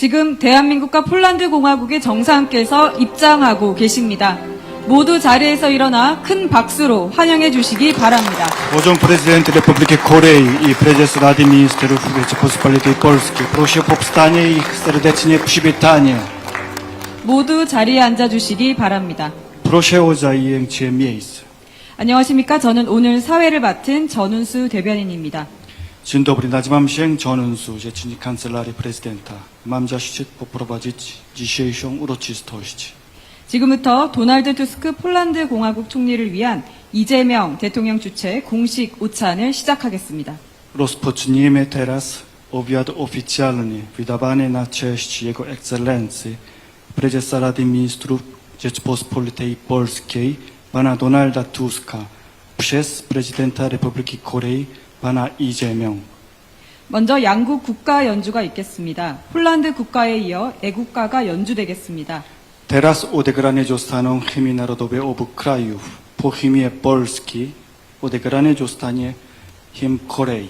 지금 대한민국과 폴란드 공화국의 정상께서 입장하고 계십니다. 모두 자리에서 일어나 큰 박수로 환영해 주시기 바랍니다. Pociąg prezydent Republiki Korei i prezes Rady Ministrów Rzeczypospolitej Polskiej. Proszę o powstanie i ich serdecznie przywitanie. 모두 자리에 앉아 주시기 바랍니다. Proszę o zajęcie miejsc. 안녕하십니까? 저는 오늘 사회를 맡은 전운수 대변인입니다. Dzień dobry, nazywam się 전은수, rzecznik Kancelarii Prezydenta. Mam zaszczyt poprowadzić dzisiejszą uroczystość. 지금부터 도널드 투스크 폴란드 공화국 총리를 위한 이재명 대통령 주최 공식 오찬을 시작하겠습니다. Rozpoczniemy teraz obiad oficjalny wydawany na cześć Jego Ekscelencji prezesa Rady Ministrów Rzeczypospolitej Polskiej pana Donalda Tuska przez prezydenta Republiki Korei pana I재명. 먼저 양국 국가 연주가 있겠습니다. 폴란드 국가에 이어 애국가가 연주되겠습니다. Teraz odegrane zostaną hymny narodowe obu krajów. Po hymnie Polski odegrane zostanie hymn Korei.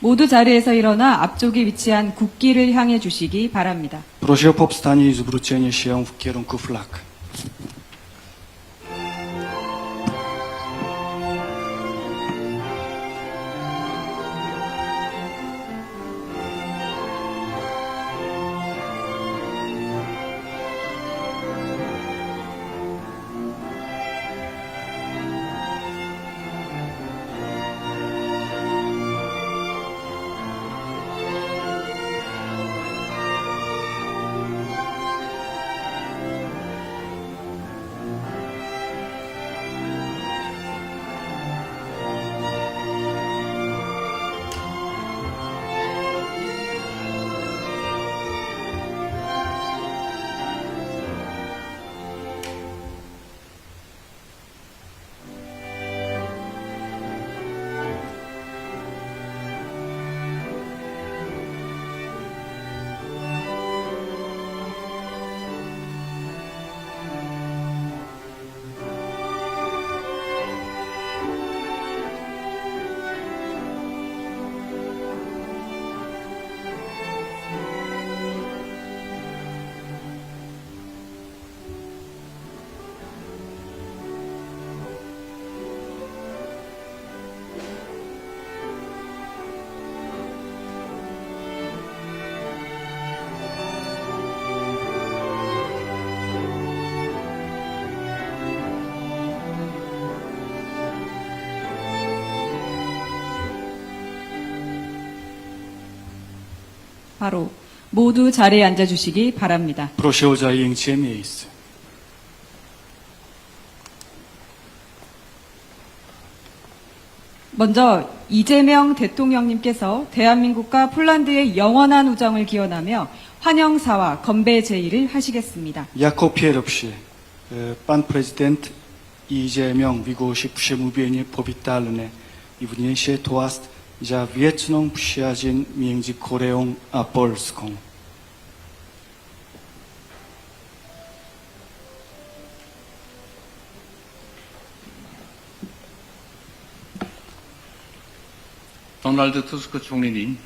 모두 자리에서 일어나 앞쪽에 위치한 국기를 향해 주시기 바랍니다. Proszę o powstanie i zwrócenie się w kierunku flag. 바로 모두 자리에 앉아 주시기 바랍니다. Proszę o zajęcie miejsc. 먼저 이재명 대통령님께서 대한민국과 폴란드의 영원한 우정을 기원하며 환영사와 건배 제의를 하시겠습니다. Jako pierwszy pan prezydent I재명 wygłosi przemówienie powitalne i wniesie toast za wieczną przyjaźń między Koreą a Polską. 도널드 투스크 총리님,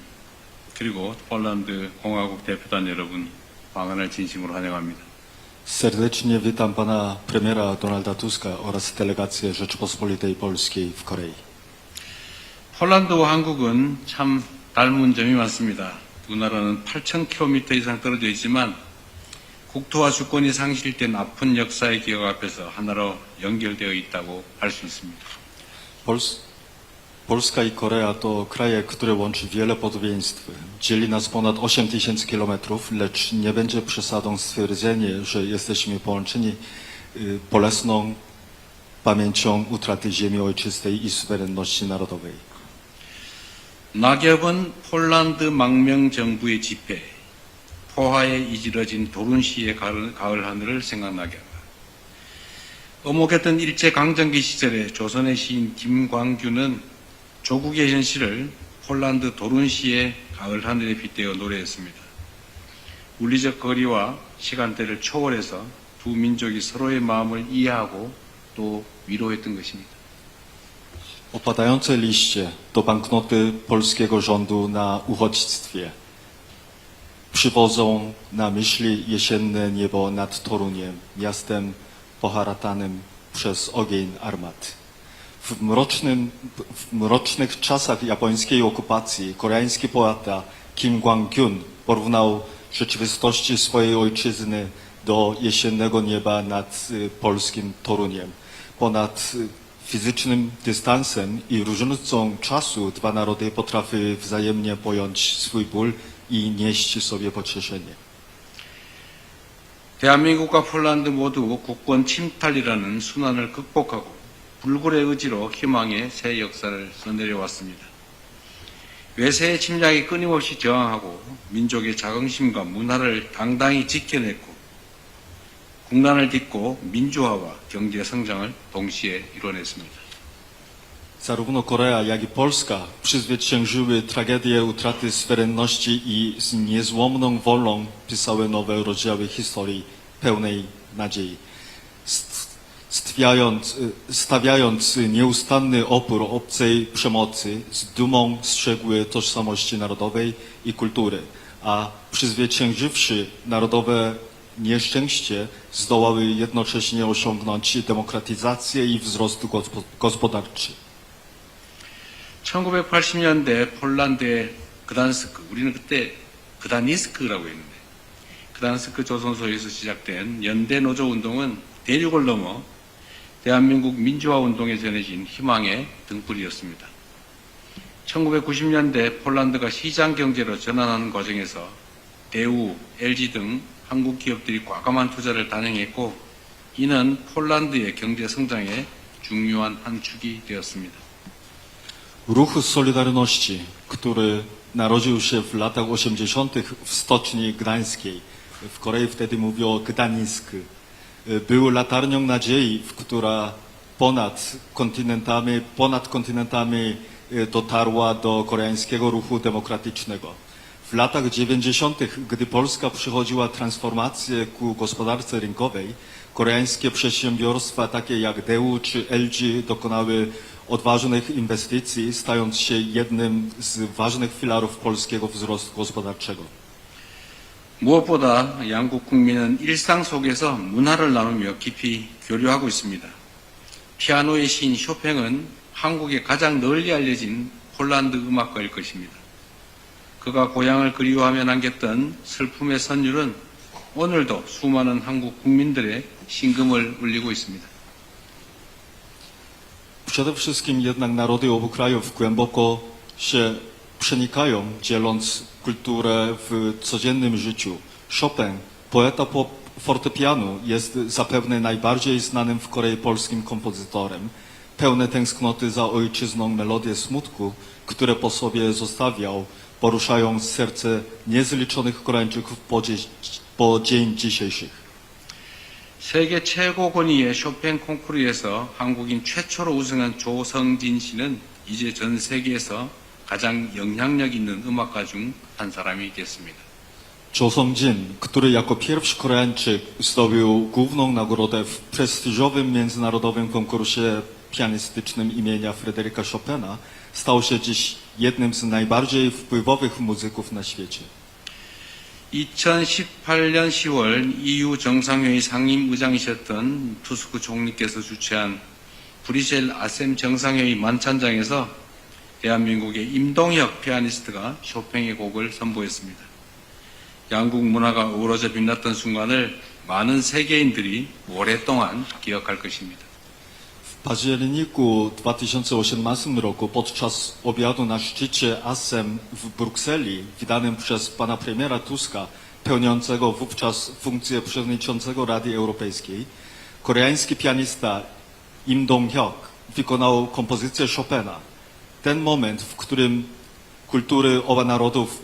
그리고 폴란드 공화국 대표단 여러분, 방한을 진심으로 환영합니다. Serdecznie witam pana premiera Donalda Tuska oraz delegację Rzeczypospolitej Polskiej w Korei. 폴란드와 한국은 참 닮은 점이 많습니다. 두 나라는 8,000km 이상 떨어져 있지만 국토와 주권이 상실된 아픈 역사의 기억 앞에서 하나로 연결되어 있다고 할 수 있습니다. Polska i Korea to kraje, które łączy wiele podobieństw. Dzieli nas ponad 8000 kilometrów, lecz nie będzie przesadą stwierdzenie, że jesteśmy połączeni bolesną pamięcią utraty ziemi ojczystej i suwerenności narodowej. 낙엽은 폴란드 망명정부의 집회, 포화에 이지러진 도룬시의 가을 하늘을 생각나게 한다. 어목했던 일제강점기 시절에 조선의 시인 김광규는 조국의 현실을 폴란드 도룬시의 가을 하늘에 빗대어 노래했습니다. 물리적 거리와 시간대를 초월해서 두 민족이 서로의 마음을 이해하고 또 위로했던 것입니다. Opadające liście to banknoty polskiego rządu na uchodźstwie. przywodzą na myśli jesienne niebo nad Toruniem, miastem poharatanym przez ogień armat. W mrocznych czasach japońskiej okupacji koreański poeta Kim Kwang-kyun porównał rzeczywistości swojej ojczyzny do jesiennego nieba nad polskim Toruniem. Ponad fizycznym dystansem i różnicą czasu dwa narody potrafiły wzajemnie pojąć swój ból i nieść sobie pocieszenie. 대한민국과 폴란드 모두 국권 침탈이라는 순환을 극복하고 불굴의 의지로 희망의 새 역사를 써내려왔습니다. 외세의 침략에 끊임없이 저항하고 민족의 자긍심과 문화를 당당히 지켜냈고 국난을 딛고 민주화와 경제 성장을 동시에 이뤄냈습니다. Zarówno Korea, jak i Polska przezwyciężyły tragedię utraty suwerenności i z niezłomną wolą pisały nowe rozdziały historii pełnej nadziei. Stawiając nieustanny opór obcej przemocy, z dumą strzegły tożsamości narodowej i kultury, a przezwyciężywszy narodowe nieszczęście, zdołały jednocześnie osiągnąć demokratyzację i wzrost gospodarczy. 1980년대 폴란드의 그단스크, 우리는 그때 그다니스크라고 했는데 그단스크 조선소에서 시작된 연대 노조 운동은 대륙을 넘어 대한민국 민주화 운동에 전해진 희망의 등불이었습니다. 1990년대 폴란드가 시장 경제로 전환하는 과정에서 대우, LG 등 한국 기업들이 과감한 투자를 단행했고 이는 폴란드의 경제 성장의 중요한 한 축이 되었습니다. Ruch Solidarności, który narodził się w latach 80. w stoczni gdańskiej, w Korei wtedy mówią o Gdańsk, był latarnią nadziei, która ponad kontynentami dotarła do koreańskiego ruchu demokratycznego. W latach 90., gdy Polska przechodziła transformację ku gospodarce rynkowej, koreańskie przedsiębiorstwa takie jak Daewoo czy LG dokonały odważnych inwestycji, stając się jednym z ważnych filarów polskiego wzrostu gospodarczego. 무엇보다 양국 국민은 일상 속에서 문화를 나누며 깊이 교류하고 있습니다. 피아노의 시인 쇼팽은 한국에 가장 널리 알려진 폴란드 음악가일 것입니다. 그가 고향을 그리워하며 남겼던 슬픔의 선율은 오늘도 수많은 한국 국민들의 심금을 울리고 있습니다. Przede wszystkim jednak narody obu krajów głęboko się przenikają, dzieląc kulturę w codziennym życiu. Chopin, poeta fortepianu, jest zapewne najbardziej znanym w Korei polskim kompozytorem. Pełne tęsknoty za ojczyzną melodie smutku, które po sobie zostawiał, poruszają serce niezliczonych Koreańczyków po dzień dzisiejszych. 세계 최고 권위의 쇼팽 콩쿠르에서 한국인 최초로 우승한 조성진 씨는 이제 전 세계에서 가장 영향력 있는 음악가 중 한 사람이 됐습니다. Jo Song-jin, który jako pierwszy Koreańczyk zdobył główną nagrodę w prestiżowym międzynarodowym konkursie pianistycznym imienia Fryderyka Chopina, stał się dziś jednym z najbardziej wpływowych muzyków na świecie. 2018년 10월 EU 정상회의 상임의장이셨던 투스크 총리께서 주최한 브뤼셀 아셈 정상회의 만찬장에서 대한민국의 임동혁 피아니스트가 쇼팽의 곡을 선보였습니다. 양국 문화가 어우러져 빛났던 순간을 많은 세계인들이 오랫동안 기억할 것입니다. W październiku 2018 roku podczas obiadu na szczycie ASEM w Brukseli, wydanym przez pana premiera Tuska, pełniącego wówczas funkcję przewodniczącego Rady Europejskiej, koreański pianista Im Dong-hyuk wykonał kompozycję Chopina. Ten moment, w którym kultury obu narodów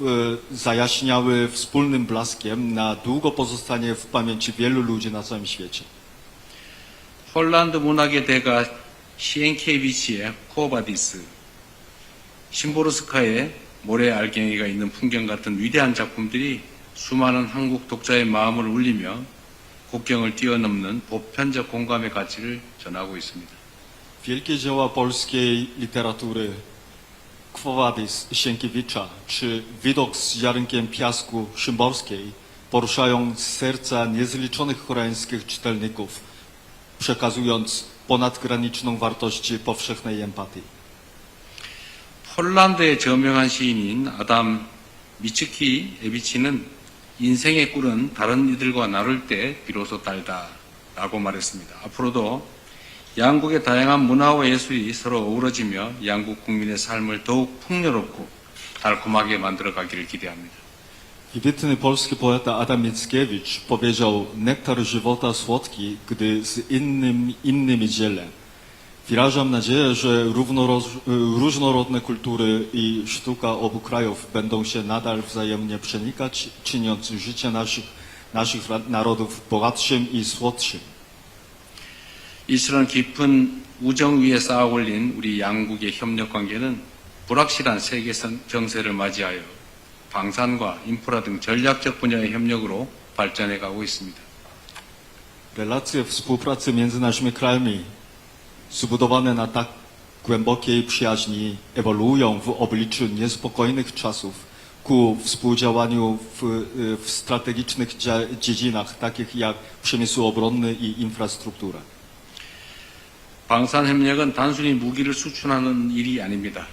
zajaśniały wspólnym blaskiem, na długo pozostanie w pamięci wielu ludzi na całym świecie. 폴란드 문학의 대가 시엔키에비치의 쿠오바디스, 심보르스카의 모래 알갱이가 있는 풍경 같은 위대한 작품들이 수많은 한국 독자의 마음을 울리며 국경을 뛰어넘는 보편적 공감의 가치를 전하고 있습니다. Wielkie dzieła polskiej literatury, Quo Vadis Sienkiewicza czy widok z ziarnkiem piasku Szymborskiej poruszają serca niezliczonych koreańskich czytelników, przekazując ponadgraniczną wartość powszechnej empatii. 폴란드의 저명한 시인인 아담 미츠키에비치는 인생의 꿀은 다른 이들과 나눌 때 비로소 달다 라고 말했습니다. 앞으로도 양국의 다양한 문화와 예술이 서로 어우러지며 양국 국민의 삶을 더욱 풍요롭고 달콤하게 만들어가기를 기대합니다. Wybitny polski poeta Adam Mickiewicz powiedział: nektar żywota słodki, gdy z innymi dzielę. Wyrażam nadzieję, że różnorodne kultury i sztuka obu krajów będą się nadal wzajemnie przenikać, czyniąc życie naszych narodów bogatszym i słodszym. 이처럼 깊은 우정 위에 쌓아 올린 우리 양국의 협력 관계는 불확실한 세계 정세를 맞이하여 방산과 인프라 등 전략적 분야의 협력으로 발전해 가고 있습니다. Relacje współpracy między naszymi krajami, zbudowane na tak głębokiej przyjaźni, ewoluują w obliczu niespokojnych czasów ku współdziałaniu w strategicznych dziedzinach, takich jak przemysł obronny i infrastruktura. 방산협력은 단순히 무기를 수출하는 일이 아닙니다.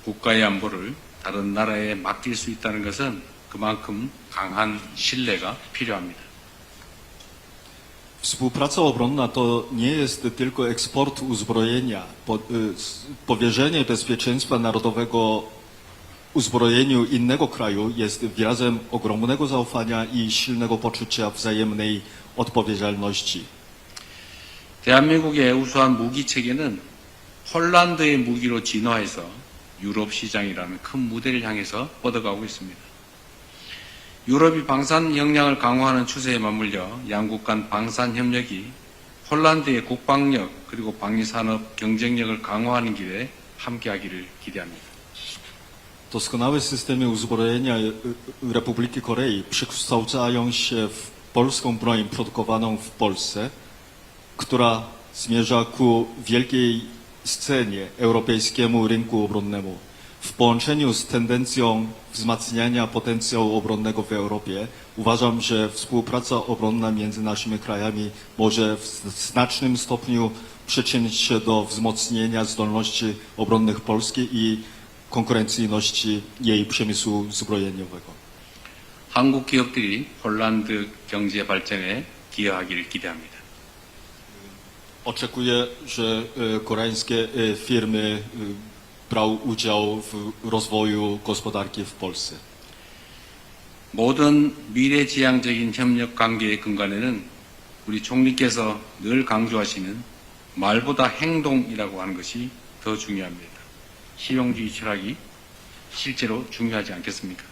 국가의 안보를 다른 나라에 맡길 수 있다는 것은 그만큼 강한 신뢰가 필요합니다. Współpraca obronna to nie jest tylko eksport uzbrojenia. Powierzenie bezpieczeństwa narodowego uzbrojeniu innego kraju jest wyrazem ogromnego zaufania i silnego poczucia wzajemnej odpowiedzialności. 대한민국의 우수한 무기 체계는 폴란드의 무기로 진화해서 유럽 시장이라는 큰 무대를 향해서 뻗어가고 있습니다. 유럽이 방산 역량을 강화하는 추세에 맞물려 양국 간 방산 협력이 폴란드의 국방력 그리고 방위산업 경쟁력을 강화하는 길에 함께하기를 기대합니다. Doskonałe systemy uzbrojenia Republiki Korei przekształcają się w polską broń produkowaną w Polsce, która zmierza ku wielkiej scenie europejskiemu rynku obronnemu. W połączeniu z tendencją wzmacniania potencjału obronnego w Europie uważam, że współpraca obronna między naszymi krajami może w znacznym stopniu przyczynić się do wzmocnienia zdolności obronnych Polski i konkurencyjności jej przemysłu zbrojeniowego. 한국 기업들이 폴란드 경제 발전에 기여하기를 기대합니다. Oczekuję, że koreańskie firmy brały udział w rozwoju gospodarki w Polsce. 모든 미래지향적인 협력 관계의 근간에는 우리 총리께서 늘 강조하시는 말보다 행동이라고 하는 것이 더 중요합니다. 실용주의 철학이 실제로 중요하지 않겠습니까?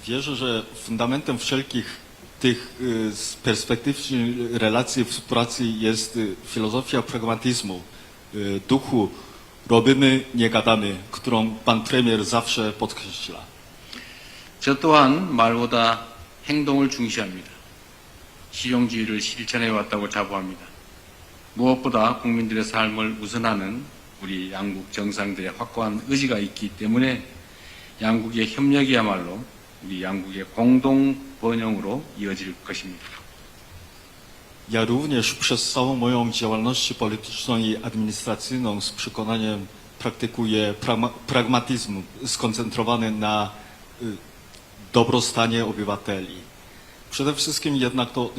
Wierzę, że fundamentem wszelkich tych perspektywicznych relacji współpracy jest filozofia pragmatyzmu, duchu robimy, nie gadamy, którą pan premier zawsze podkreśla. 저 또한 말보다 행동을 중시합니다. 실용주의를 실천해 왔다고 자부합니다. 무엇보다 국민들의 삶을 우선하는 우리 양국 정상들의 확고한 의지가 있기 때문에 양국의 협력이야말로 우리 양국의 공동 번영으로 이어질 것입니다. Ja również przez całą moją działalność polityczną i administracyjną z przekonaniem praktykuję pragmatyzm skoncentrowany na dobrostanie obywateli. Przede wszystkim jednak to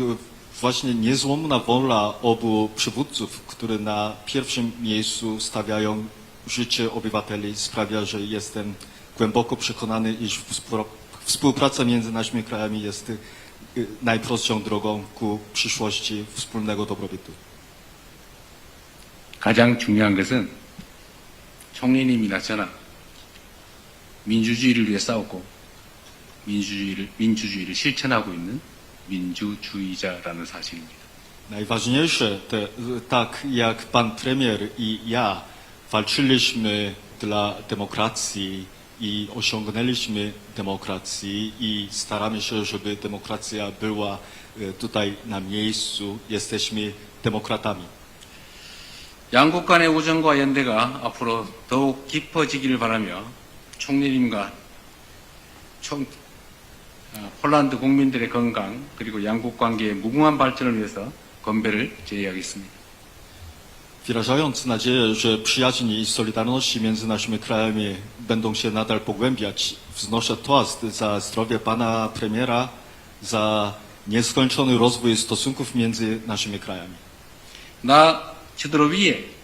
właśnie niezłomna wola obu przywódców, którzy na pierwszym miejscu stawiają życie obywateli, sprawia, że jestem głęboko przekonany, iż współpraca między naszymi krajami jest najprostszą drogą ku przyszłości wspólnego dobrobytu. 가장 중요한 것은 총리님이나 저나 민주주의를 위해 싸웠고 민주주의를 실천하고 있는 민주주의자라는 사실입니다. Najważniejsze, tak jak pan premier i ja walczyliśmy dla demokracji i osiągnęliśmy demokrację i staramy się, żeby demokracja była tutaj na miejscu, jesteśmy demokratami. 양국 간의 우정과 연대가 앞으로 더욱 깊어지기를 바라며 총리님과 폴란드 국민들의 건강 그리고 양국 관계의 무궁한 발전을 위해서 건배를 제의하겠습니다. Wyrażając nadzieję, że przyjaźń i solidarności między naszymi krajami będą się nadal pogłębiać, wznoszę toast za zdrowie pana premiera, za nieskończony rozwój stosunków między naszymi krajami. 나 저들을 위해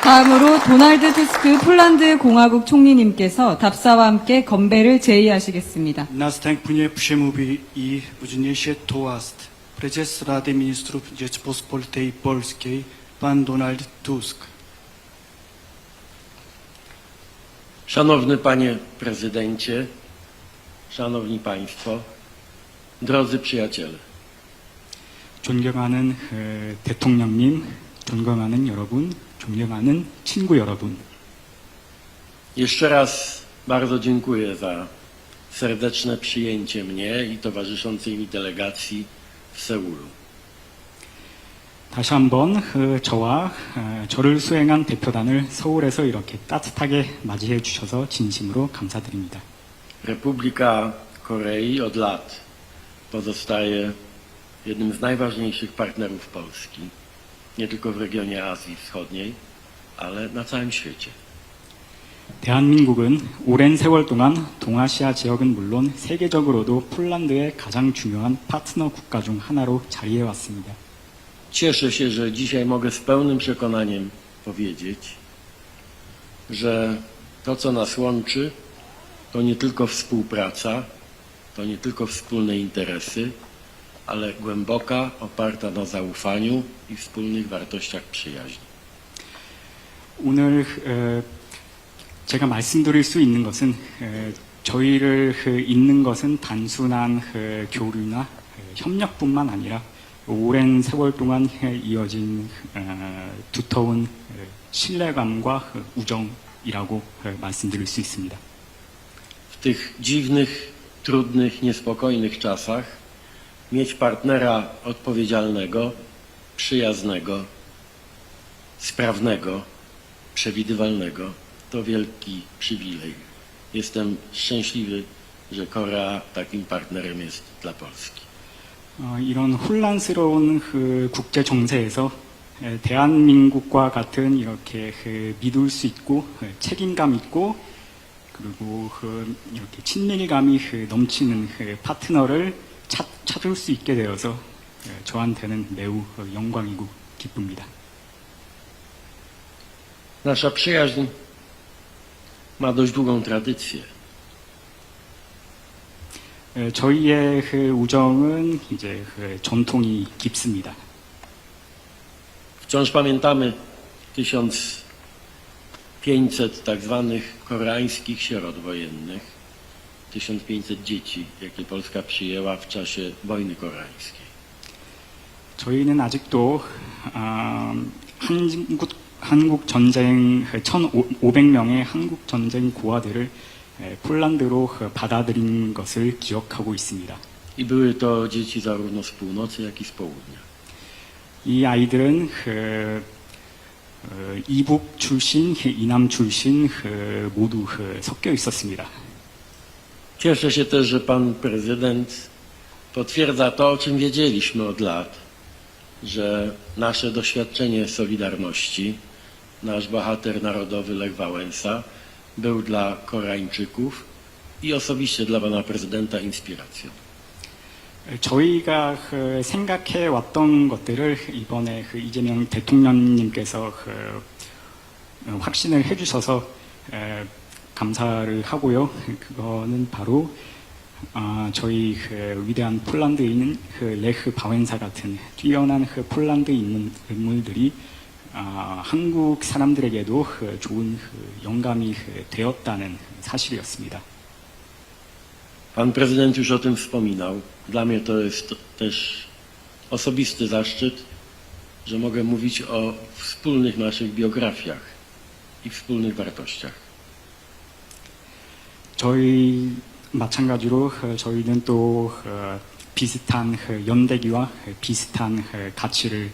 다음으로 도널드 투스크 폴란드 공화국 총리님께서 답사와 함께 건배를 제의하시겠습니다. Następnie przemówi i udzielnie toast prezes Rady Ministrów Rzeczypospolitej Polskiej pan Donald Tusk. Szanowny Panie Prezydencie, Szanowni Państwo, drodzy przyjaciele. 존경하는 대통령님, 존경하는 여러분, 존경하는 친구 여러분. Jeszcze raz bardzo dziękuję za serdeczne przyjęcie mnie i towarzyszącej mi delegacji w Seulu. 다시 한번 저와 저를 수행한 대표단을 서울에서 이렇게 따뜻하게 맞이해 주셔서 진심으로 감사드립니다. Republika Korei od lat pozostaje jednym z najważniejszych partnerów Polski, nie tylko w regionie Azji Wschodniej, ale na całym świecie. 대한민국은 오랜 세월 동안 동아시아 지역은 물론 세계적으로도 폴란드의 가장 중요한 파트너 국가 중 하나로 자리해 왔습니다. Cieszę się, że dzisiaj mogę z pełnym przekonaniem powiedzieć, że to, co nas łączy, to nie tylko współpraca, to nie tylko wspólne interesy, ale głęboka, oparta na zaufaniu i wspólnych wartościach przyjaźni. 오늘 제가 말씀드릴 수 있는 것은 저희를 잇는 것은 단순한 교류나 협력뿐만 아니라 오랜 세월 동안 이어진 두터운 신뢰감과 우정이라고 말씀드릴 수 있습니다. W tych dziwnych, trudnych, niespokojnych czasach mieć partnera odpowiedzialnego, przyjaznego, sprawnego, przewidywalnego to wielki przywilej. Jestem szczęśliwy, że Korea takim partnerem jest dla Polski. 이런 혼란스러운 국제 정세에서 대한민국과 같은 이렇게 믿을 수 있고 책임감 있고 그리고 이렇게 친밀감이 넘치는 파트너를 찾을 수 있게 되어서 저한테는 매우 영광이고 기쁩니다. Nasza przyjaźń ma dość długą tradycję. 저희의 우정은 이제 전통이 깊습니다. Wciąż pamiętamy 1500 tak zwanych koreańskich sierot wojennych, 1500 dzieci, jakie Polska przyjęła w czasie wojny koreańskiej. 저희는 아직도 한국 전쟁 1,500명의 한국 전쟁 고아들을 폴란드로 받아들인 것을 기억하고 있습니다. I były to dzieci zarówno z północy, jak i z południa. 이 아이들은 이북 출신, 이남 출신 모두 섞여 있었습니다. Cieszę się też, że pan prezydent potwierdza to, o czym wiedzieliśmy od lat, że nasze doświadczenie Solidarności, nasz bohater narodowy Lech Wałęsa był dla Koreańczyków i osobiście dla pana prezydenta inspiracją. 저희가 생각해 왔던 것들을 이번에 이재명 대통령님께서 확신을 해주셔서 감사를 하고요. 그거는 바로 저희 위대한 폴란드인 레흐 바웬사 같은 뛰어난 폴란드 인물들이 한국 사람들에게도 좋은 영감이 되었다는 사실이었습니다. Pan prezydent już o tym wspominał. Dla mnie to jest też osobisty zaszczyt, że mogę mówić o wspólnych naszych biografiach i wspólnych wartościach. 저희 마찬가지로 저희는 또 비슷한 연대기와 비슷한 가치를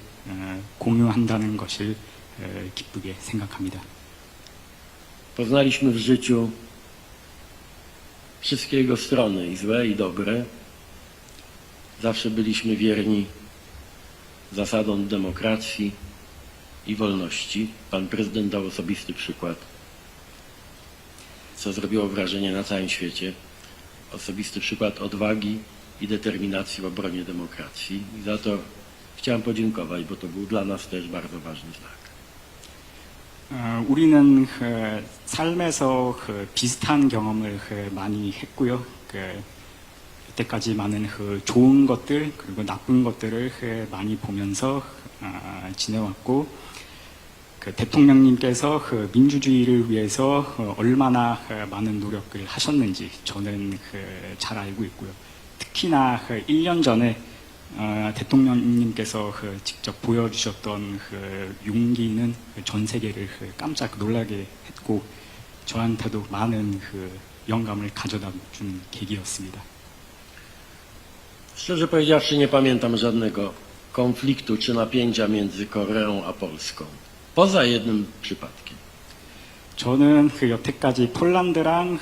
공유한다는 것을 기쁘게 생각합니다. Poznaliśmy w życiu wszystkie jego strony, i złe, i dobre. Zawsze byliśmy wierni zasadom demokracji i wolności. Pan prezydent dał osobisty przykład, co zrobiło wrażenie na całym świecie. Osobisty przykład odwagi i determinacji w obronie demokracji. I za to chciałem podziękować, bo to był dla nas też bardzo ważny znak. 우리는 삶에서 비슷한 경험을 많이 했고요. 이때까지 많은 좋은 것들 그리고 나쁜 것들을 많이 보면서 지내왔고, 대통령님께서 민주주의를 위해서 얼마나 많은 노력을 하셨는지 저는 잘 알고 있고요. 특히나 1년 전에 대통령님께서 직접 보여주셨던 용기는 전 세계를 깜짝 놀라게 했고, 저한테도 많은 영감을 가져다 준 계기였습니다. Szczerze powiedziawszy, nie pamiętam żadnego konfliktu czy napięcia między Koreą a Polską. Poza jednym przypadkiem. 저는 여태까지 폴란드랑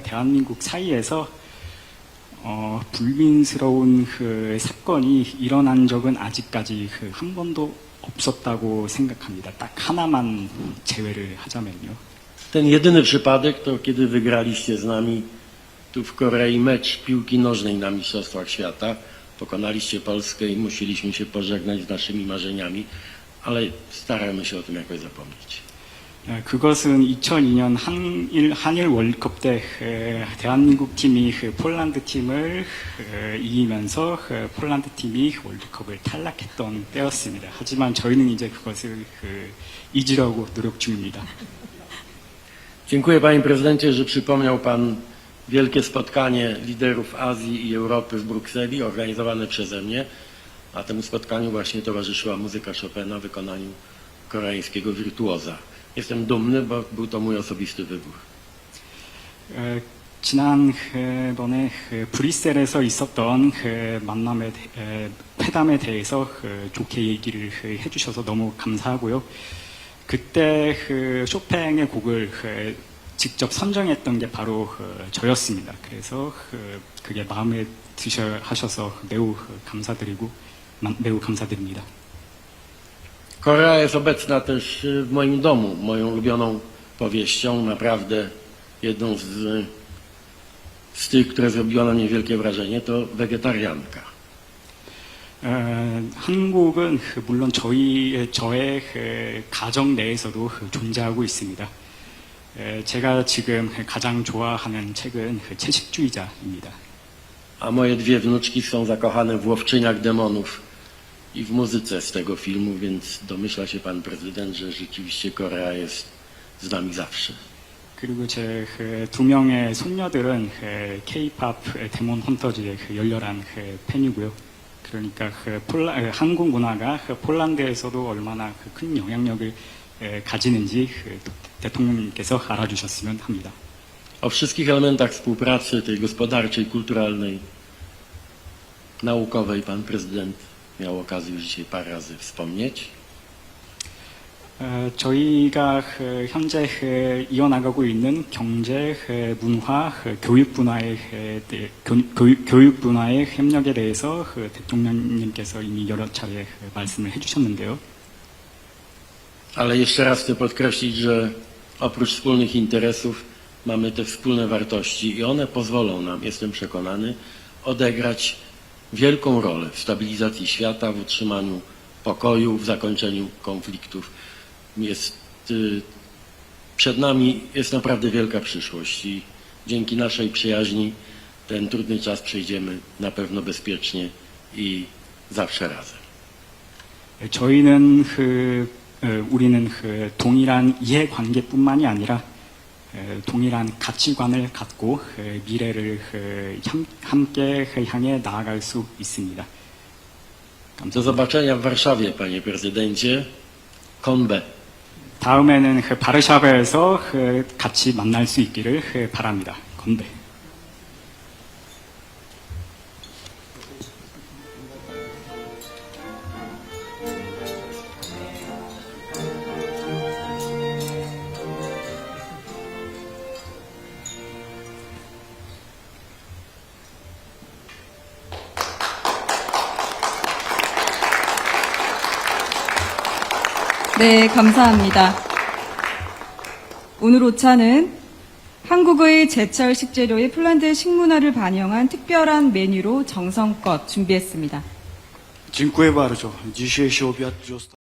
대한민국 사이에서 불민스러운 사건이 일어난 적은 아직까지 한 번도 없었다고 생각합니다. 딱 하나만 제외를 하자면요. Ten jedyny przypadek to kiedy wygraliście z nami tu w Korei mecz piłki nożnej na Mistrzostwach Świata. Pokonaliście Polskę i musieliśmy się pożegnać z naszymi marzeniami, ale staramy się o tym jakoś zapomnieć. 그것은 2002년 한일 월드컵 때 대한민국 팀이 폴란드 팀을 이기면서 폴란드 팀이 월드컵을 탈락했던 때였습니다. 하지만 저희는 이제 그것을 잊으려고 노력 중입니다. Dziękuję panie prezydencie, że przypomniał pan wielkie spotkanie liderów Azji i Europy w Brukseli organizowane przeze mnie. A temu spotkaniu właśnie towarzyszyła muzyka Chopina w wykonaniu koreańskiego wirtuoza. Jestem dumny, bo był to mój osobisty wybór. 지난번에 브뤼셀에서 있었던 회담에 대해서 좋게 얘기를 해주셔서 너무 감사하고요. 그때 쇼팽의 곡을 직접 선정했던 게 바로 저였습니다. 그래서 그게 마음에 드셔 하셔서 매우 감사드립니다. Korea jest obecna też w moim domu, moją ulubioną powieścią, naprawdę jedną z tych, które zrobiła na mnie wielkie wrażenie, to Wegetarianka. 한국은 물론 저의 가정 내에서도 존재하고 있습니다. 제가 지금 가장 좋아하는 책은 채식주의자입니다. A moje dwie wnuczki są zakochane w Łowczyniach Demonów i w muzyce z tego filmu, więc domyśla się pan prezydent, że rzeczywiście Korea jest z nami zawsze. 그리고 제 두 명의 손녀들은 K-pop 데몬 헌터즈의 열렬한 팬이고요. 그러니까 한국 문화가 폴란드에서도 얼마나 큰 영향력을 가지는지 대통령님께서 알아주셨으면 합니다. O wszystkich elementach współpracy tej gospodarczej, kulturalnej, naukowej pan prezydent miał okazję już dzisiaj parę razy wspomnieć. 저희가 현재 이어나가고 있는 경제, 문화, 교육 분야의 협력에 대해서 대통령님께서 이미 여러 차례 말씀을 해주셨는데요. Ale jeszcze raz chcę podkreślić, że oprócz wspólnych interesów mamy te wspólne wartości i one pozwolą nam, jestem przekonany, odegrać wielką rolę w stabilizacji świata, w utrzymaniu pokoju, w zakończeniu konfliktów. Przed nami jest naprawdę wielka przyszłość i dzięki naszej przyjaźni ten trudny czas przejdziemy na pewno bezpiecznie i zawsze razem. 우리는 동일한 이해관계뿐만이 아니라 동일한 가치관을 갖고 미래를 함께 향해 나아갈 수 있습니다. Do zobaczenia w Warszawie, panie prezydencie. Konbe. 다음에는 바르샤바에서 같이 만날 수 있기를 바랍니다. 건배. 네, 감사합니다. 오늘 오차는 한국의 제철 식재료의 폴란드 식문화를 반영한 특별한 메뉴로 정성껏 준비했습니다. Dziękuję bardzo. Dzisiejszy obiad został